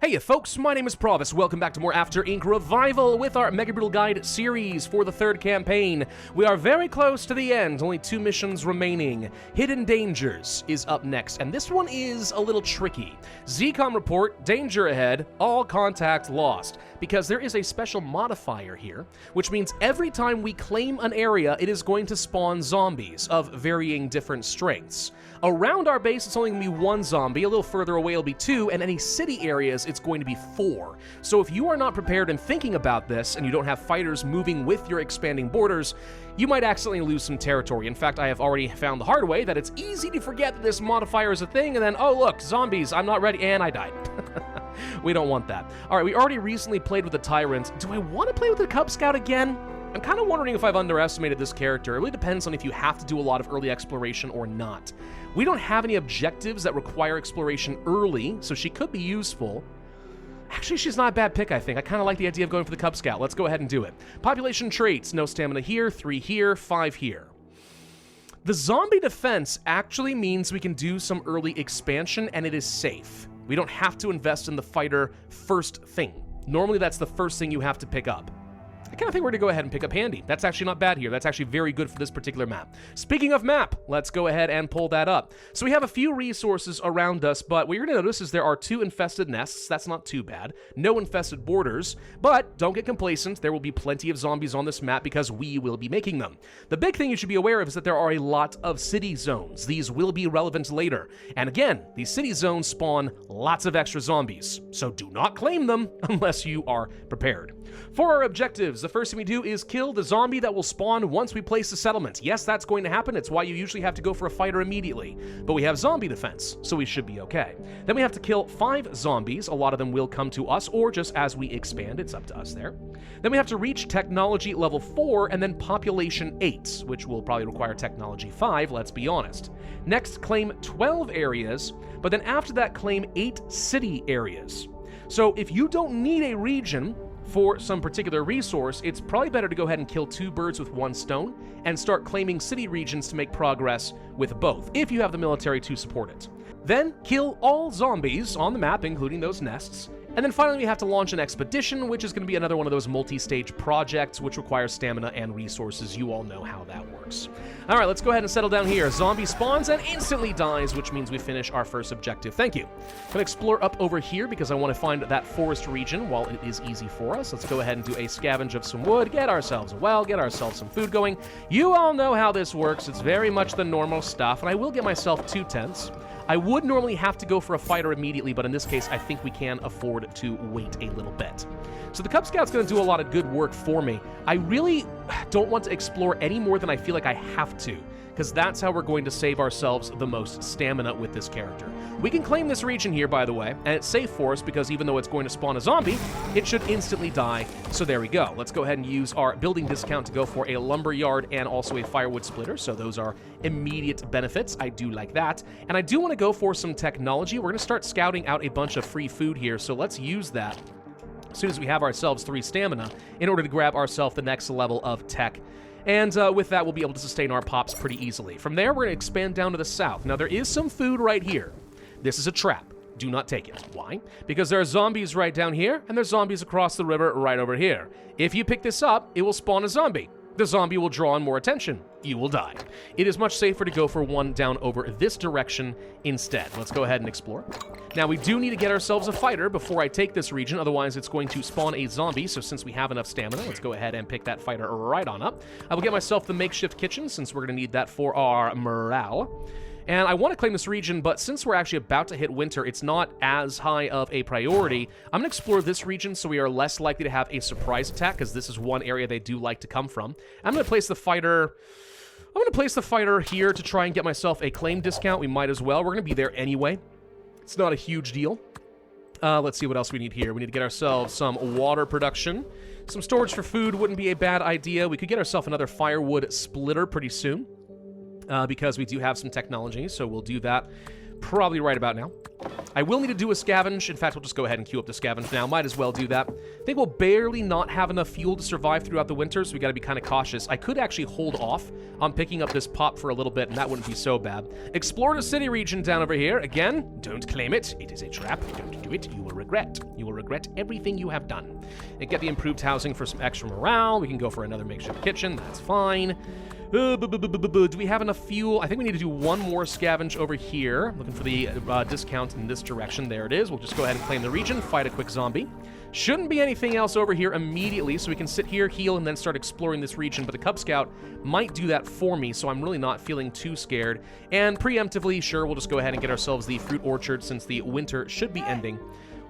Hey folks, my name is Pravus. Welcome back to more After Ink Revival with our Mega Brutal Guide series for the third campaign. We are very close to the end, only 2 missions remaining. Hidden Dangers is up next, and this one is a little tricky. ZCOM report, danger ahead, all contact lost, because there is a special modifier here, which means every time we claim an area, it is going to spawn zombies of varying different strengths. Around our base, it's only going to be 1 zombie, a little further away it'll be 2, and any city areas, it's going to be 4. So if you are not prepared and thinking about this, and you don't have fighters moving with your expanding borders, you might accidentally lose some territory. In fact, I have already found the hard way that it's easy to forget that this modifier is a thing, and then, oh look, zombies, I'm not ready, and I died. We don't want that. Alright, we already recently played with the Tyrant. Do I want to play with the Cub Scout again? I'm kind of wondering if I've underestimated this character. It really depends on if you have to do a lot of early exploration or not. We don't have any objectives that require exploration early, so she could be useful. Actually, she's not a bad pick, I think. I kind of like the idea of going for the Cub Scout. Let's go ahead and do it. Population traits, no stamina here, 3 here, 5 here. The zombie defense actually means we can do some early expansion, and it is safe. We don't have to invest in the fighter first thing. Normally, that's the first thing you have to pick up. I kind of think we're going to go ahead and pick up Handy. That's actually not bad here. That's actually very good for this particular map. Speaking of map, let's go ahead and pull that up. So we have a few resources around us, but what you're going to notice is there are 2 infested nests. That's not too bad. No infested borders, but don't get complacent. There will be plenty of zombies on this map because we will be making them. The big thing you should be aware of is that there are a lot of city zones. These will be relevant later. And again, these city zones spawn lots of extra zombies, so do not claim them unless you are prepared. For our objectives, the first thing we do is kill the zombie that will spawn once we place the settlement. Yes, that's going to happen. It's why you usually have to go for a fighter immediately. But we have zombie defense, so we should be okay. Then we have to kill 5 zombies. A lot of them will come to us, or just as we expand, it's up to us there. Then we have to reach technology level 4, and then population 8, which will probably require technology 5, let's be honest. Next, claim 12 areas, but then after that, claim 8 city areas. So if you don't need a region for some particular resource, it's probably better to go ahead and kill 2 birds with 1 stone and start claiming city regions to make progress with both, if you have the military to support it. Then kill all zombies on the map, including those nests. And then finally we have to launch an expedition, which is going to be another one of those multi-stage projects which requires stamina and resources. You all know how that works. Alright, let's go ahead and settle down here. Zombie spawns and instantly dies, which means we finish our first objective. Thank you. I'm going to explore up over here because I want to find that forest region while it is easy for us. Let's go ahead and do a scavenge of some wood, get ourselves a well, get ourselves some food going. You all know how this works. It's very much the normal stuff, and I will get myself 2 tents. I would normally have to go for a fighter immediately, but in this case, I think we can afford to wait a little bit. So the Cub Scout's going to do a lot of good work for me. I really don't want to explore any more than I feel like I have to, because that's how we're going to save ourselves the most stamina with this character. We can claim this region here, by the way, and it's safe for us because even though it's going to spawn a zombie, it should instantly die, so there we go. Let's go ahead and use our building discount to go for a lumber yard and also a firewood splitter, so those are immediate benefits. I do like that. And I do want to go for some technology. We're going to start scouting out a bunch of free food here, so let's use that as soon as we have ourselves 3 stamina in order to grab ourselves the next level of tech. And with that, we'll be able to sustain our pops pretty easily. From there, we're going to expand down to the south. Now, there is some food right here. This is a trap. Do not take it. Why? Because there are zombies right down here, and there's zombies across the river right over here. If you pick this up, it will spawn a zombie. The zombie will draw on more attention. You will die. It is much safer to go for one down over this direction instead. Let's go ahead and explore. Now, we do need to get ourselves a fighter before I take this region, otherwise it's going to spawn a zombie, so since we have enough stamina, let's go ahead and pick that fighter right on up. I will get myself the makeshift kitchen, since we're going to need that for our morale. And I want to claim this region, but since we're actually about to hit winter, it's not as high of a priority. I'm going to explore this region so we are less likely to have a surprise attack, because this is one area they do like to come from. I'm going to place the fighter... here to try and get myself a claim discount. We might as well. We're going to be there anyway. It's not a huge deal. Let's see what else we need here. We need to get ourselves some water production. Some storage for food wouldn't be a bad idea. We could get ourselves another firewood splitter pretty soon. Because we do have some technology, so we'll do that probably right about now. I will need to do a scavenge. In fact, we'll just go ahead and queue up the scavenge now. Might as well do that. I think we'll barely not have enough fuel to survive throughout the winter, so we got to be kind of cautious. I could actually hold off on picking up this pop for a little bit, and that wouldn't be so bad. Explore the city region down over here. Again, don't claim it. It is a trap. Don't do it. You will regret. You will regret everything you have done. And get the improved housing for some extra morale. We can go for another makeshift kitchen. That's fine. Do we have enough fuel? I think we need to do one more scavenge over here. Looking for the discount in this direction. There it is. We'll just go ahead and claim the region, fight a quick zombie. Shouldn't be anything else over here immediately, so we can sit here, heal, and then start exploring this region. But the Cub Scout might do that for me, so I'm really not feeling too scared. And preemptively, sure, we'll just go ahead and get ourselves the fruit orchard since the winter should be ending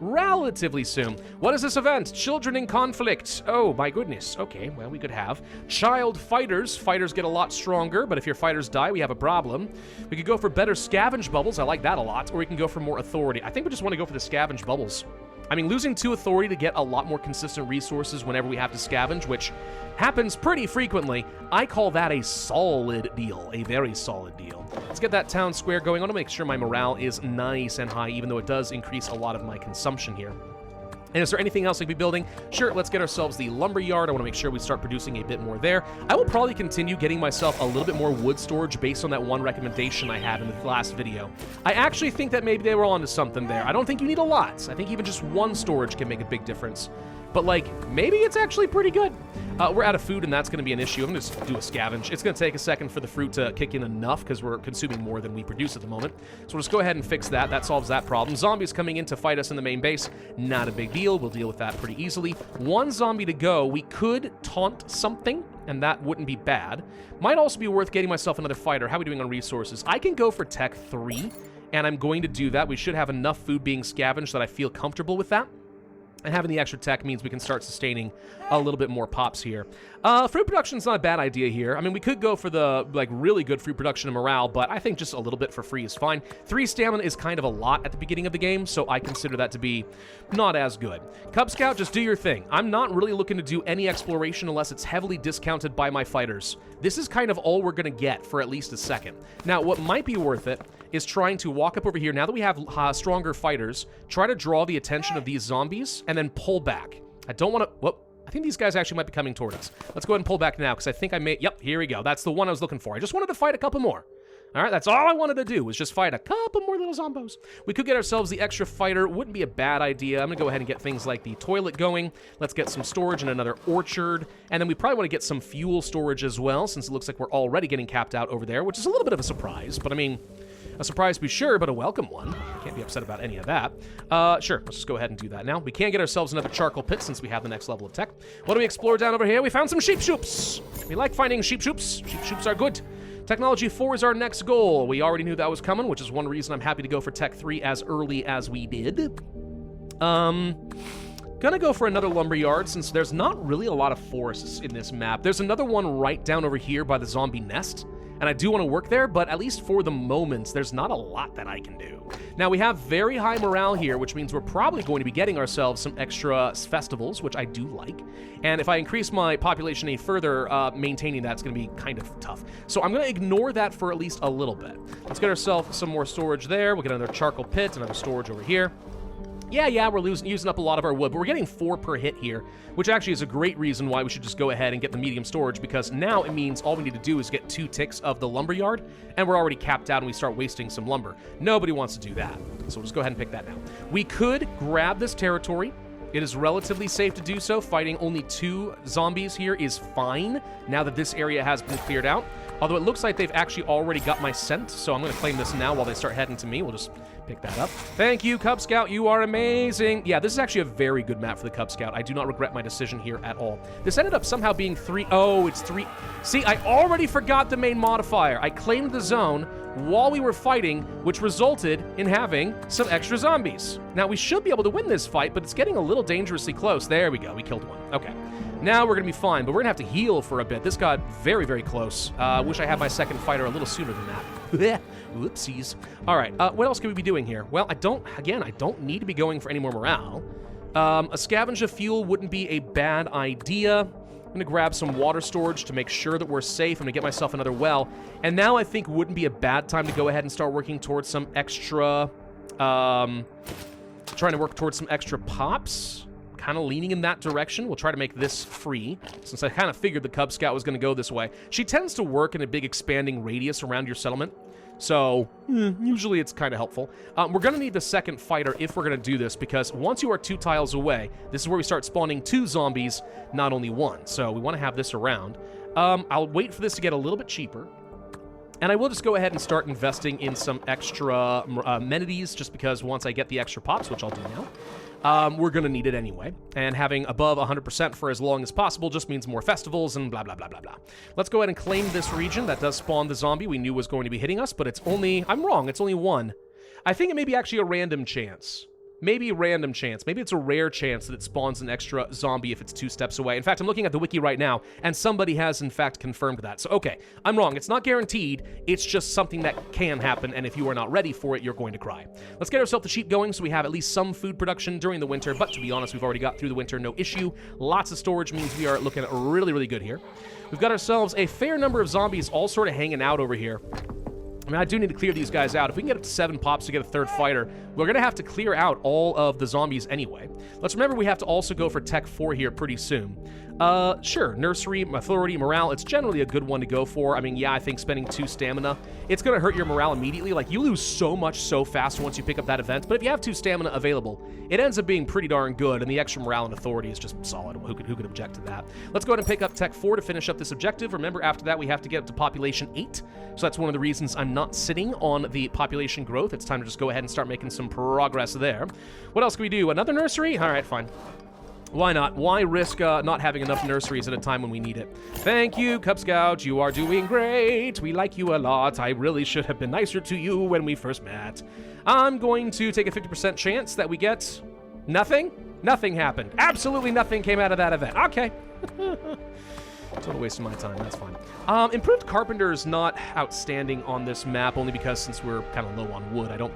relatively soon. What is this event? Children in conflict. Oh, my goodness. Okay, well, we could have child fighters. Fighters get a lot stronger, but if your fighters die, we have a problem. We could go for better scavenge bubbles. I like that a lot. Or we can go for more authority. I think we just want to go for the scavenge bubbles. I mean, losing 2 authority to get a lot more consistent resources whenever we have to scavenge, which happens pretty frequently, I call that a solid deal, a very solid deal. Let's get that town square going. I want to make sure my morale is nice and high, even though it does increase a lot of my consumption here. And is there anything else we could be building? Sure, let's get ourselves the lumber yard. I want to make sure we start producing a bit more there. I will probably continue getting myself a little bit more wood storage based on that one recommendation I had in the last video. I actually think that maybe they were onto something there. I don't think you need a lot. I think even just one storage can make a big difference. But, like, maybe it's actually pretty good. We're out of food, and that's going to be an issue. I'm going to just do a scavenge. It's going to take a second for the fruit to kick in enough because we're consuming more than we produce at the moment. So we'll just go ahead and fix that. That solves that problem. Zombies coming in to fight us in the main base. Not a big deal. We'll deal with that pretty easily. 1 zombie to go. We could taunt something, and that wouldn't be bad. Might also be worth getting myself another fighter. How are we doing on resources? I can go for Tech 3, and I'm going to do that. We should have enough food being scavenged that I feel comfortable with that. And having the extra tech means we can start sustaining a little bit more pops here. Fruit production's not a bad idea here. I mean, we could go for the, like, really good fruit production and morale, but I think just a little bit for free is fine. 3 stamina is kind of a lot at the beginning of the game, so I consider that to be not as good. Cub Scout, just do your thing. I'm not really looking to do any exploration unless it's heavily discounted by my fighters. This is kind of all we're going to get for at least a second. Now, what might be worth it is trying to walk up over here. Now that we have stronger fighters, try to draw the attention of these zombies and then pull back. I don't want to... Whoop. I think these guys actually might be coming toward us. Let's go ahead and pull back now because I think I may... Yep, here we go. That's the one I was looking for. I just wanted to fight a couple more. All right, that's all I wanted to do was just fight a couple more little zombos. We could get ourselves the extra fighter. Wouldn't be a bad idea. I'm going to go ahead and get things like the toilet going. Let's get some storage and another orchard. And then we probably want to get some fuel storage as well, since it looks like we're already getting capped out over there, which is a little bit of a surprise. But, I mean, a surprise to be sure, but a welcome one. Can't be upset about any of that. Sure, let's just go ahead and do that now. We can get ourselves another charcoal pit since we have the next level of tech. What do we explore down over here? We found some sheep shoops. We like finding sheep shoops. Sheep shoops are good. Technology 4 is our next goal. We already knew that was coming, which is one reason I'm happy to go for Tech 3 as early as we did. Gonna go for another lumberyard since there's not really a lot of forests in this map. There's another one right down over here by the zombie nest, and I do want to work there, but at least for the moment, there's not a lot that I can do. Now, we have very high morale here, which means we're probably going to be getting ourselves some extra festivals, which I do like. And if I increase my population any further, maintaining that's going to be kind of tough. So I'm going to ignore that for at least a little bit. Let's get ourselves some more storage there. We'll get another charcoal pit, another storage over here. Yeah, we're using up a lot of our wood, but we're getting 4 per hit here, which actually is a great reason why we should just go ahead and get the medium storage, because now it means all we need to do is get 2 ticks of the lumberyard, and we're already capped out and we start wasting some lumber. Nobody wants to do that, so we'll just go ahead and pick that now. We could grab this territory. It is relatively safe to do so. Fighting only 2 zombies here is fine now that this area has been cleared out. Although it looks like they've actually already got my scent, so I'm going to claim this now while they start heading to me. We'll just pick that up. Thank you, Cub Scout. You are amazing. Yeah, this is actually a very good map for the Cub Scout. I do not regret my decision here at all. This ended up somehow being 3... Oh, it's 3... See, I already forgot the main modifier. I claimed the zone while we were fighting, which resulted in having some extra zombies. Now, we should be able to win this fight, but it's getting a little dangerously close. There we go. We killed one. Okay. Now we're going to be fine, but we're going to have to heal for a bit. This got very, very close. Wish I had my second fighter a little sooner than that. Whoopsies. All right, what else could we be doing here? Well, I don't need to be going for any more morale. A scavenge of fuel wouldn't be a bad idea. I'm going to grab some water storage to make sure that we're safe. I'm going to get myself another well. And now I think wouldn't be a bad time to go ahead and start working towards some extra Trying to work towards some extra pops. Kind of leaning in that direction. We'll try to make this free, since I kind of figured the Cub Scout was going to go this way. She tends to work in a big expanding radius around your settlement, so usually it's kind of helpful. We're going to need the second fighter if we're going to do this, because once you are 2 tiles away, this is where we start spawning 2 zombies, not only 1. So we want to have this around. I'll wait for this to get a little bit cheaper. And I will just go ahead and start investing in some extra amenities, just because once I get the extra pops, which I'll do now, we're going to need it anyway. And having above 100% for as long as possible just means more festivals and blah, blah, blah, blah, blah. Let's go ahead and claim this region. That does spawn the zombie we knew was going to be hitting us, but it's only... I'm wrong. It's only 1. I think it may be actually a random chance. Maybe a random chance. Maybe it's a rare chance that it spawns an extra zombie if it's 2 steps away. In fact, I'm looking at the wiki right now, and somebody has, in fact, confirmed that. So, okay, I'm wrong. It's not guaranteed. It's just something that can happen, and if you are not ready for it, you're going to cry. Let's get ourselves the sheep going so we have at least some food production during the winter, but to be honest, we've already got through the winter, no issue. Lots of storage means we are looking really, really good here. We've got ourselves a fair number of zombies all sort of hanging out over here. I mean, I do need to clear these guys out. If we can get up to 7 pops to get a 3rd fighter, we're going to have to clear out all of the zombies anyway. Let's remember we have to also go for Tech 4 here pretty soon. Sure, Nursery, Authority, Morale, it's generally a good one to go for. I mean, yeah, I think spending 2 stamina, it's going to hurt your morale immediately. Like, you lose so much so fast once you pick up that event, but if you have 2 stamina available, it ends up being pretty darn good, and the extra morale and Authority is just solid. Who could object to that? Let's go ahead and pick up Tech 4 to finish up this objective. Remember, after that, we have to get up to Population 8, so that's one of the reasons I'm not sitting on the population growth. It's time to just go ahead and start making some progress there. What else can we do? Another nursery? All right, fine. Why not? Why risk not having enough nurseries at a time when we need it? Thank you, Cub Scout. You are doing great. We like you a lot. I really should have been nicer to you when we first met. I'm going to take a 50% chance that we get nothing. Nothing happened. Absolutely nothing came out of that event. Okay. Total waste of my time. That's fine. Improved Carpenter is not outstanding on this map, only because since we're kind of low on wood, I don't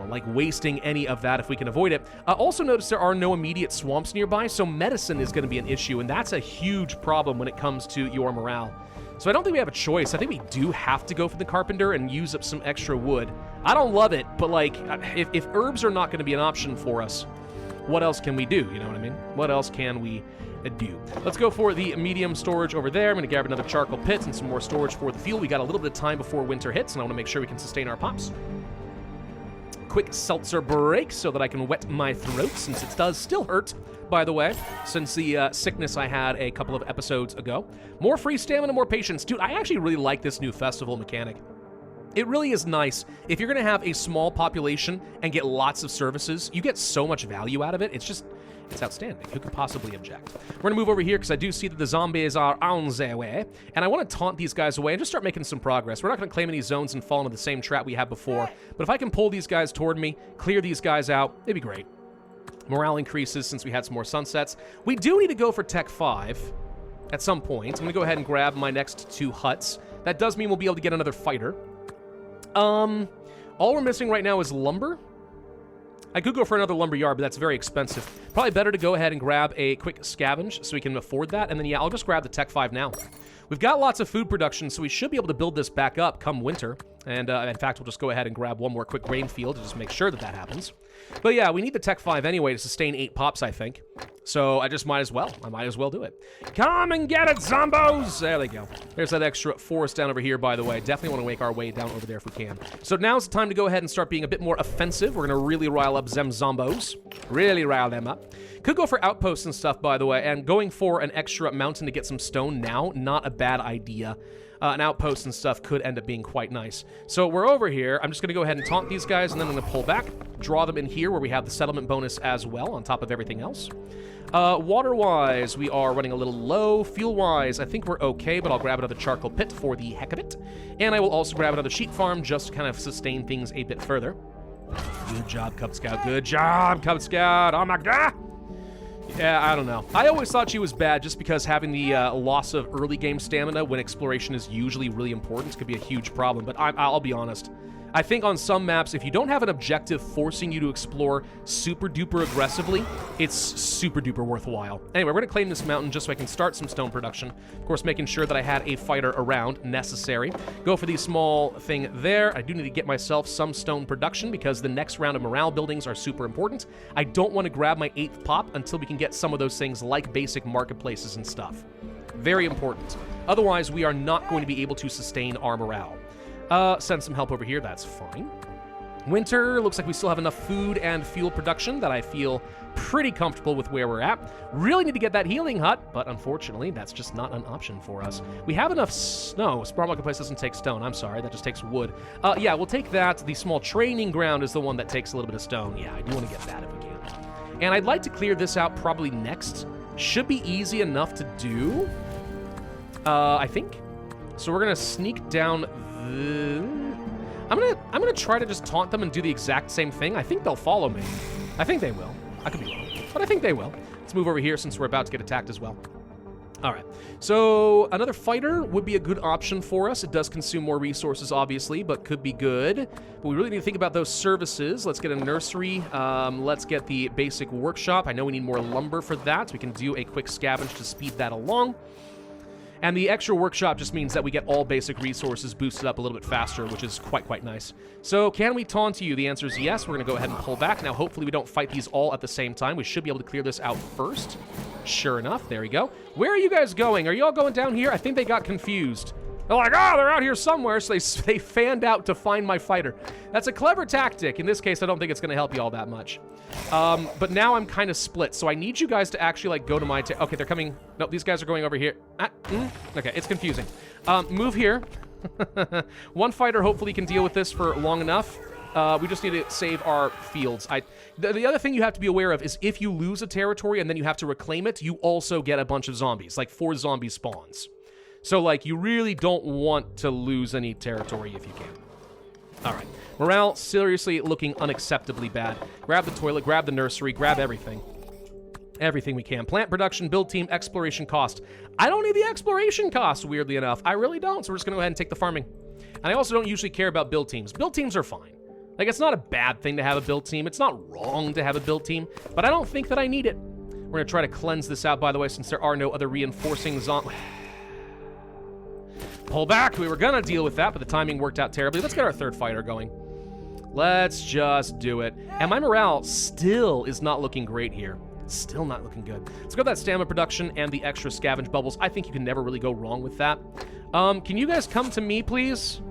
like wasting any of that if we can avoid it. Also notice there are no immediate swamps nearby, so medicine is going to be an issue, and that's a huge problem when it comes to your morale. So I don't think we have a choice. I think we do have to go for the Carpenter and use up some extra wood. I don't love it, but like, if herbs are not going to be an option for us, what else can we do? You know what I mean? What else can we do? Let's go for the medium storage over there. I'm going to grab another charcoal pit and some more storage for the fuel. We got a little bit of time before winter hits, and I want to make sure we can sustain our pops. Quick seltzer break so that I can wet my throat, since it does still hurt, by the way, since the sickness I had a couple of episodes ago. More free stamina, more patience. Dude, I actually really like this new festival mechanic. It really is nice. If you're going to have a small population and get lots of services, you get so much value out of it. It's outstanding. Who could possibly object? We're going to move over here because I do see that the zombies are on their way, and I want to taunt these guys away and just start making some progress. We're not going to claim any zones and fall into the same trap we had before, but if I can pull these guys toward me, clear these guys out, it'd be great. Morale increases since we had some more sunsets. We do need to go for Tech 5 at some point. I'm going to go ahead and grab my next 2 huts. That does mean we'll be able to get another fighter. All we're missing right now is lumber. I could go for another lumber yard, but that's very expensive. Probably better to go ahead and grab a quick scavenge so we can afford that. And then, yeah, I'll just grab the Tech 5 now. We've got lots of food production, so we should be able to build this back up come winter. And, in fact, we'll just go ahead and grab one more quick grain field to just make sure that that happens. But, yeah, we need the Tech 5 anyway to sustain 8 pops, I think. So I just might as well. I might as well do it. Come and get it, zombos! There they go. There's that extra forest down over here, by the way. Definitely want to make our way down over there if we can. So now's the time to go ahead and start being a bit more offensive. We're going to really rile up them zombos. Really rile them up. Could go for outposts and stuff, by the way, and going for an extra mountain to get some stone now, not a bad idea. An outpost and stuff could end up being quite nice. So we're over here. I'm just going to go ahead and taunt these guys, and then I'm going to pull back, draw them in here where we have the settlement bonus as well, on top of everything else. Water-wise, we are running a little low. Fuel-wise, I think we're okay, but I'll grab another charcoal pit for the heck of it. And I will also grab another sheep farm just to kind of sustain things a bit further. Good job, Cub Scout. Good job, Cub Scout. Oh my god! Yeah, I don't know. I always thought she was bad just because having the loss of early game stamina when exploration is usually really important could be a huge problem. But I'll be honest. I think on some maps, if you don't have an objective forcing you to explore super duper aggressively, it's super duper worthwhile. Anyway, we're going to claim this mountain just so I can start some stone production. Of course, making sure that I had a fighter around, necessary. Go for the small thing there. I do need to get myself some stone production because the next round of morale buildings are super important. I don't want to grab my 8th pop until we can get some of those things like basic marketplaces and stuff. Very important. Otherwise, we are not going to be able to sustain our morale. Send some help over here, that's fine. Winter, looks like we still have enough food and fuel production that I feel pretty comfortable with where we're at. Really need to get that healing hut, but unfortunately, that's just not an option for us. We have enough snow. Smart Marketplace doesn't take stone, I'm sorry, that just takes wood. Yeah, we'll take that. The small training ground is the one that takes a little bit of stone. Yeah, I do want to get that if we can. And I'd like to clear this out probably next. Should be easy enough to do, I think. So we're gonna sneak down I'm gonna try to just taunt them and do the exact same thing. I think they'll follow me. I think they will. I could be wrong, but I think they will. Let's move over here since we're about to get attacked as well. All right, so another fighter would be a good option for us. It does consume more resources, obviously, but could be good. But we really need to think about those services. Let's get a nursery. Let's get the basic workshop. I know we need more lumber for that, so we can do a quick scavenge to speed that along. And the extra workshop just means that we get all basic resources boosted up a little bit faster, which is quite nice. So can we taunt you? The answer is yes. We're going to go ahead and pull back. Now, hopefully we don't fight these all at the same time. We should be able to clear this out first. Sure enough, there we go. Where are you guys going? Are you all going down here? I think they got confused. They're like, oh, they're out here somewhere, so they fanned out to find my fighter. That's a clever tactic. In this case, I don't think it's going to help you all that much. But now I'm kind of split, so I need you guys to actually, like, go to my... Okay, they're coming... No, these guys are going over here. Okay, it's confusing. Move here. One fighter hopefully can deal with this for long enough. We just need to save our fields. The other thing you have to be aware of is if you lose a territory and then you have to reclaim it, you also get a bunch of zombies, like 4 zombie spawns. So, like, you really don't want to lose any territory if you can. All right. Morale, seriously looking unacceptably bad. Grab the toilet, grab the nursery, grab everything. Everything we can. Plant production, build team, exploration cost. I don't need the exploration cost, weirdly enough. I really don't, so we're just going to go ahead and take the farming. And I also don't usually care about build teams. Build teams are fine. Like, it's not a bad thing to have a build team. It's not wrong to have a build team, but I don't think that I need it. We're going to try to cleanse this out, by the way, since there are no other reinforcing zombies. Pull back. We were gonna deal with that, but the timing worked out terribly. Let's get our 3rd fighter going. Let's just do it. And my morale still is not looking great here. Still not looking good. Let's go that stamina production and the extra scavenge bubbles. I think you can never really go wrong with that. Can you guys come to me, please?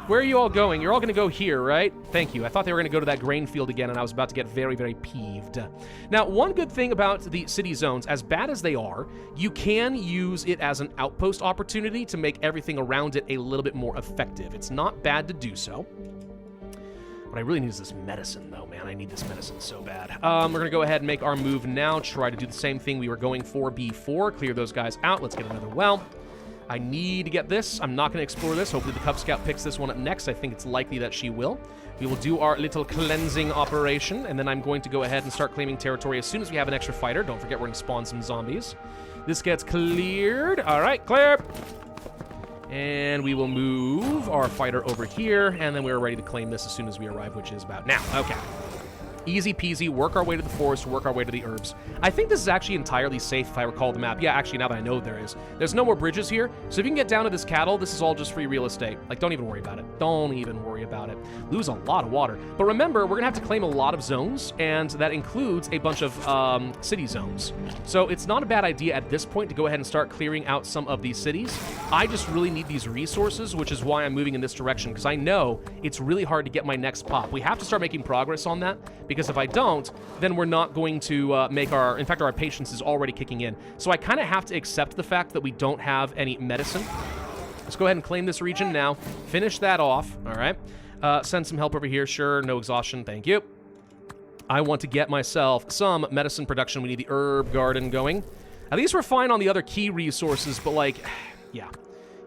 Where are you all going? You're all gonna go here, right? Thank you. I thought they were gonna go to that grain field again, and I was about to get very peeved. Now, one good thing about the city zones, as bad as they are, you can use it as an outpost opportunity to make everything around it a little bit more effective. It's not bad to do so. What I really need is this medicine, though, man. I need this medicine so bad. We're gonna go ahead and make our move now, try to do the same thing we were going for before, clear those guys out. Let's get another well. I need to get this. I'm not going to explore this. Hopefully the Cub Scout picks this one up next. I think it's likely that she will. We will do our little cleansing operation, and then I'm going to go ahead and start claiming territory as soon as we have an extra fighter. Don't forget we're going to spawn some zombies. This gets cleared. All right, clear. And we will move our fighter over here, and then we're ready to claim this as soon as we arrive, which is about now. Okay. Easy peasy, work our way to the forest, work our way to the herbs. I think this is actually entirely safe if I recall the map. Yeah, actually, now that I know there is. There's no more bridges here, so if you can get down to this cattle, this is all just free real estate. Like, don't even worry about it. Don't even worry about it. Lose a lot of water. But remember, we're gonna have to claim a lot of zones, and that includes a bunch of city zones. So it's not a bad idea at this point to go ahead and start clearing out some of these cities. I just really need these resources, which is why I'm moving in this direction, because I know it's really hard to get my next pop. We have to start making progress on that, because if I don't, then we're not going to make our... In fact, our patience is already kicking in. So I kind of have to accept the fact that we don't have any medicine. Let's go ahead and claim this region now. Finish that off, all right? Send some help over here. Sure, no exhaustion, thank you. I want to get myself some medicine production. We need the herb garden going. At least we're fine on the other key resources, but like, yeah.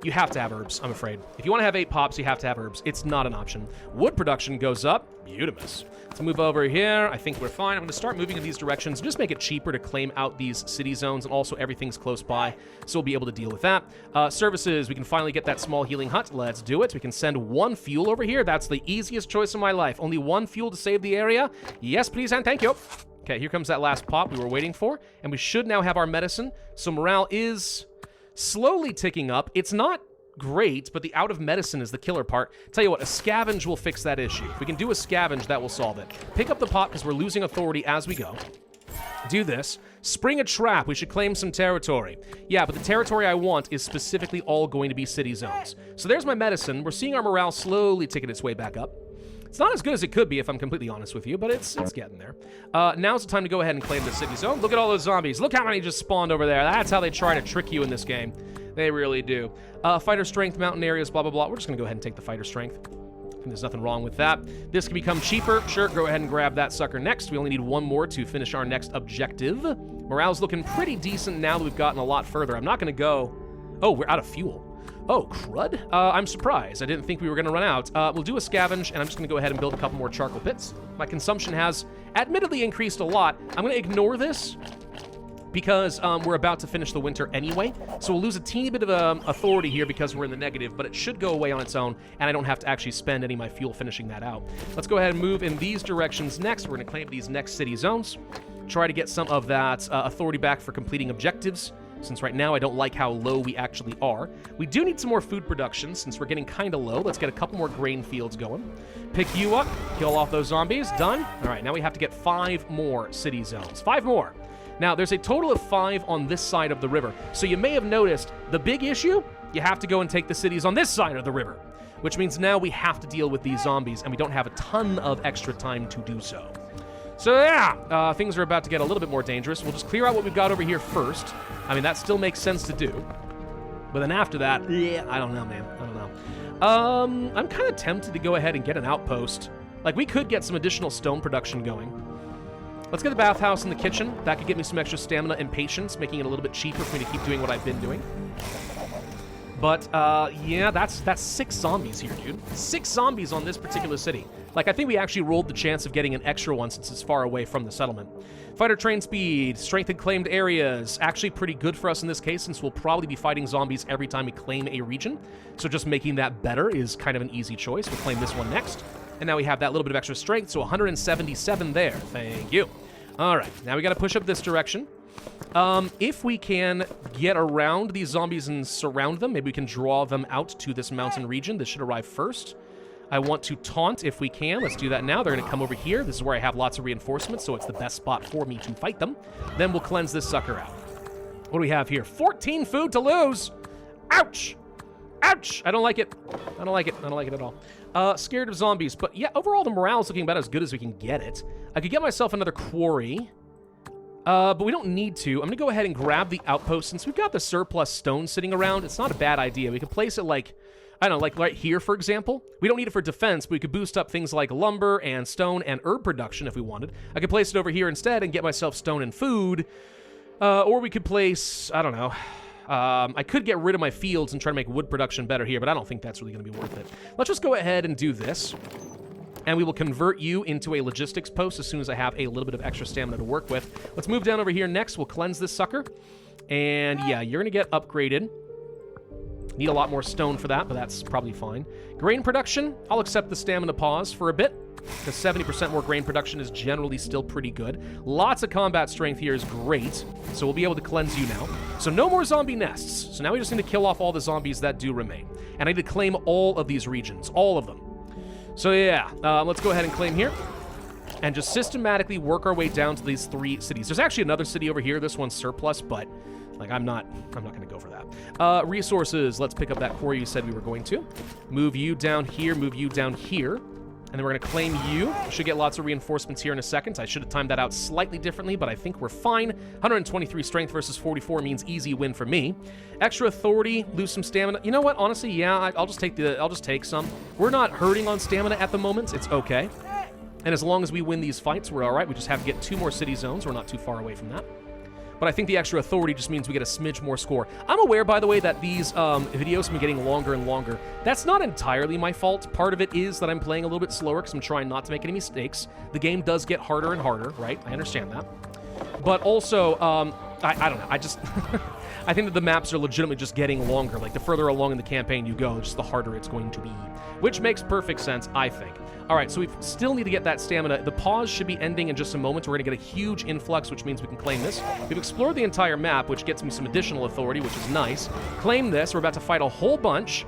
You have to have herbs, I'm afraid. If you want to have 8 pops, you have to have herbs. It's not an option. Wood production goes up. Beautimous. Let's move over here. I think we're fine. I'm going to start moving in these directions. Just make it cheaper to claim out these city zones, and also everything's close by, so we'll be able to deal with that. Services, we can finally get that small healing hut. Let's do it. We can send 1 fuel over here. That's the easiest choice of my life. Only 1 fuel to save the area. Yes, please, and thank you. Okay, here comes that last pop we were waiting for, and we should now have our medicine. So morale is slowly ticking up. It's not great, but the out of medicine is the killer part. Tell you what, a scavenge will fix that issue. If we can do a scavenge, that will solve it. Pick up the pot because we're losing authority as we go. Do this. Spring a trap. We should claim some territory. Yeah, but the territory I want is specifically all going to be city zones. So there's my medicine. We're seeing our morale slowly ticking its way back up. It's not as good as it could be, if I'm completely honest with you, but it's getting there. Now's the time to go ahead and claim the city zone. Look at all those zombies. Look how many just spawned over there. That's how they try to trick you in this game. They really do. Fighter strength, mountain areas, blah, blah, blah. We're just going to go ahead and take the fighter strength. I think there's nothing wrong with that. This can become cheaper. Sure, go ahead and grab that sucker next. We only need 1 more to finish our next objective. Morale's looking pretty decent now that we've gotten a lot further. I'm not going to go... Oh, we're out of fuel. Oh, crud. I'm surprised. I didn't think we were going to run out. We'll do a scavenge, and I'm just going to go ahead and build a couple more charcoal pits. My consumption has admittedly increased a lot. I'm going to ignore this because we're about to finish the winter anyway. So we'll lose a teeny bit of authority here because we're in the negative, but it should go away on its own, and I don't have to actually spend any of my fuel finishing that out. Let's go ahead and move in these directions next. We're going to claim these next city zones. Try to get some of that authority back for completing objectives, since right now I don't like how low we actually are. We do need some more food production since we're getting kind of low. Let's get a couple more grain fields going. Pick you up, kill off those zombies, done. All right, now we have to get 5 more city zones. 5 more. Now, there's a total of 5 on this side of the river. So you may have noticed the big issue, you have to go and take the cities on this side of the river, which means now we have to deal with these zombies, and we don't have a ton of extra time to do so. So yeah, things are about to get a little bit more dangerous. We'll just clear out what we've got over here first. I mean, that still makes sense to do. But then after that, yeah, I don't know, man. I don't know. I'm kind of tempted to go ahead and get an outpost. Like, we could get some additional stone production going. Let's get the bathhouse and the kitchen. That could get me some extra stamina and patience, making it a little bit cheaper for me to keep doing what I've been doing. But, yeah, that's 6 zombies here, dude. 6 zombies on this particular city. Like, I think we actually rolled the chance of getting an extra one since it's far away from the settlement. Fighter train speed, strength and claimed areas. Actually pretty good for us in this case since we'll probably be fighting zombies every time we claim a region. So just making that better is kind of an easy choice. We'll claim this one next. And now we have that little bit of extra strength, so 177 there. Thank you. All right, now we got to push up this direction. If we can get around these zombies and surround them, maybe we can draw them out to this mountain region. This should arrive first. I want to taunt if we can. Let's do that now. They're going to come over here. This is where I have lots of reinforcements, so it's the best spot for me to fight them. Then we'll cleanse this sucker out. What do we have here? 14 food to lose! Ouch! Ouch! I don't like it. I don't like it. I don't like it at all. Scared of zombies. But yeah, overall the morale is looking about as good as we can get it. I could get myself another quarry. But we don't need to. I'm going to go ahead and grab the outpost. Since we've got the surplus stone sitting around, it's not a bad idea. We can place it like, I don't know, like right here, for example. We don't need it for defense, but we could boost up things like lumber and stone and herb production if we wanted. I could place it over here instead and get myself stone and food. Or we could place, I don't know. I could get rid of my fields and try to make wood production better here, but I don't think that's really going to be worth it. Let's just go ahead and do this. And we will convert you into a logistics post as soon as I have a little bit of extra stamina to work with. Let's move down over here next. We'll cleanse this sucker. And yeah, you're going to get upgraded. Need a lot more stone for that, but that's probably fine. Grain production, I'll accept the stamina pause for a bit, because 70% more grain production is generally still pretty good. Lots of combat strength here is great, so we'll be able to cleanse you now. So no more zombie nests. So now we just need to kill off all the zombies that do remain. And I need to claim all of these regions, all of them. So yeah, let's go ahead and claim here. And just systematically work our way down to these 3 cities. There's actually another city over here. This one's surplus, but like I'm not going to go for that. Resources, let's pick up that quarry you said we were going to. Move you down here, move you down here. And then we're going to claim you. We should get lots of reinforcements here in a second. I should have timed that out slightly differently, but I think we're fine. 123 strength versus 44 means easy win for me. Extra authority, lose some stamina. You know what? Honestly, yeah, I'll just take some. We're not hurting on stamina at the moment. It's okay. And as long as we win these fights, we're all right. We just have to get 2 more city zones. We're not too far away from that. but I think the extra authority just means we get a smidge more score. I'm aware, by the way, that these videos have been getting longer and longer. That's not entirely my fault. Part of it is that I'm playing a little bit slower because I'm trying not to make any mistakes. The game does get harder and harder, right? I understand that. But also, I don't know. I just... I think that the maps are legitimately just getting longer. Like, the further along in the campaign you go, just the harder it's going to be. Which makes perfect sense, I think. All right, so we still need to get that stamina. The pause should be ending in just a moment. We're going to get a huge influx, which means we can claim this. We've explored the entire map, which gets me some additional authority, which is nice. Claim this. We're about to fight a whole bunch,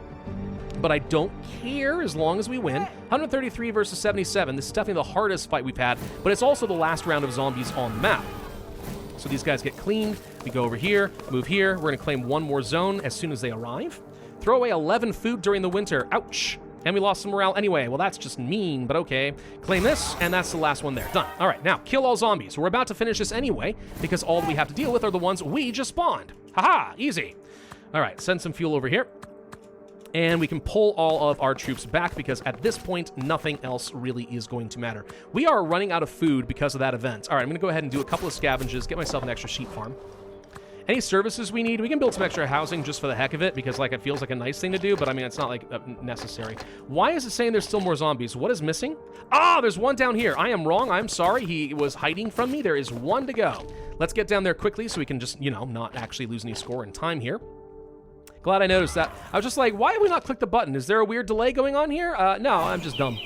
but I don't care as long as we win. 133 versus 77. This is definitely the hardest fight we've had, but it's also the last round of zombies on the map. So these guys get cleaned. We go over here, move here. We're going to claim one more zone as soon as they arrive. Throw away 11 food during the winter. Ouch. And we lost some morale anyway. Well, that's just mean, but okay. Claim this, and that's the last one there. Done. All right, now, kill all zombies. We're about to finish this anyway, because all we have to deal with are the ones we just spawned. Haha, easy. All right, send some fuel over here. And we can pull all of our troops back because at this point, nothing else really is going to matter. We are running out of food because of that event. All right, I'm going to go ahead and do a couple of scavenges, get myself an extra sheep farm. Any services we need, we can build some extra housing just for the heck of it because, like, it feels like a nice thing to do, but I mean, it's not, like, necessary. Why is it saying there's still more zombies? What is missing? Ah, there's one down here. I am wrong. I'm sorry. He was hiding from me. There is one to go. Let's get down there quickly so we can just, you know, not actually lose any score in time here. Glad I noticed that. I was just like, why have we not clicked the button? Is there a weird delay going on here? No, I'm just dumb.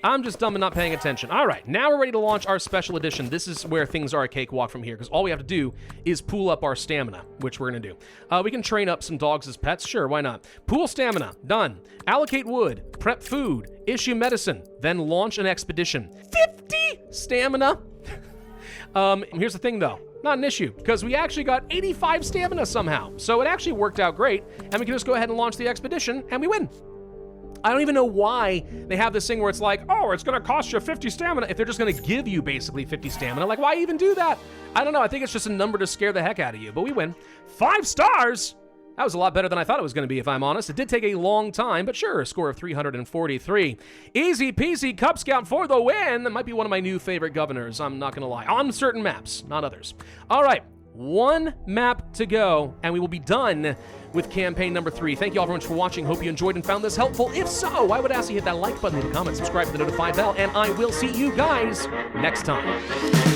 I'm just dumb and not paying attention. All right, now we're ready to launch our special edition. This is where things are a cakewalk from here, because all we have to do is pool up our stamina, which we're going to do. We can train up some dogs as pets. Sure, why not? Pool stamina. Done. Allocate wood. Prep food. Issue medicine. Then launch an expedition. 50 stamina. Here's the thing, though. Not an issue, because we actually got 85 stamina somehow. So it actually worked out great, and we can just go ahead and launch the expedition, and we win. I don't even know why they have this thing where it's like, oh, it's going to cost you 50 stamina if they're just going to give you basically 50 stamina. Like, why even do that? I don't know. I think it's just a number to scare the heck out of you, but we win. 5 stars! That was a lot better than I thought it was going to be, if I'm honest. It did take a long time, but sure, a score of 343. Easy peasy Cub Scout for the win. That might be one of my new favorite governors, I'm not going to lie. On certain maps, not others. All right, one map to go, and we will be done with campaign number 3. Thank you all very much for watching. Hope you enjoyed and found this helpful. If so, I would ask you to hit that like button, leave a comment, subscribe to the notified bell, and I will see you guys next time.